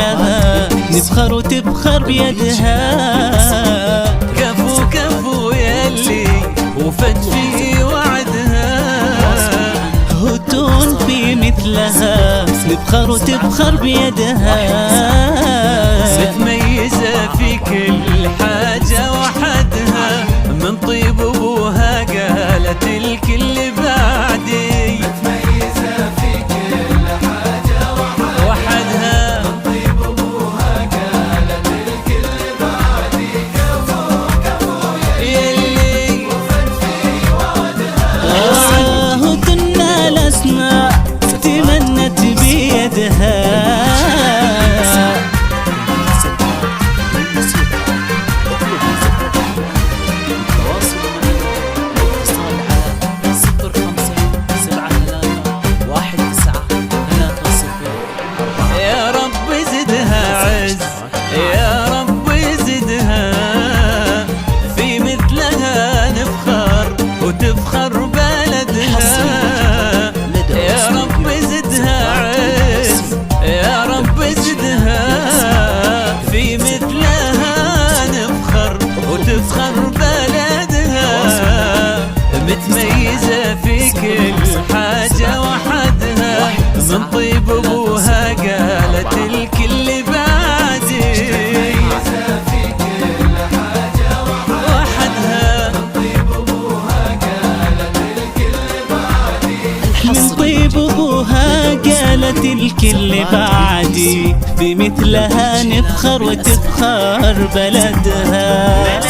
بمثلها نفخر وتفخر بيدها. كفو كفو يلي وفت في وعدها، هتون في مثلها نفخر وتفخر بيدها. متميزة في كل حاجة وحدها، من طيب أبوها قالت الكل بعدي. متميزة في كل حاجة وحدها، من طيب أبوها قالت الكل بعدي. كفو كفو يلي وفت في وعدها، هتنا لسنا تمنت بيدها. يا رب زدها عز، يا رب زدها، في مثلها نفخر وتفخر بلدها. يا رب زدها عز، يا رب زدها، في مثلها نفخر وتفخر بلدها. متميزة في كل حاجة وحدها، من طيب أبوها قالت الكل بعدي. متميزة في كل حاجة وحدها، من طيب أبوها قالت الكل بعدي. من طيب أبوها قالت الكل بعدي، بمثلها نفخر وتفخر بلدها.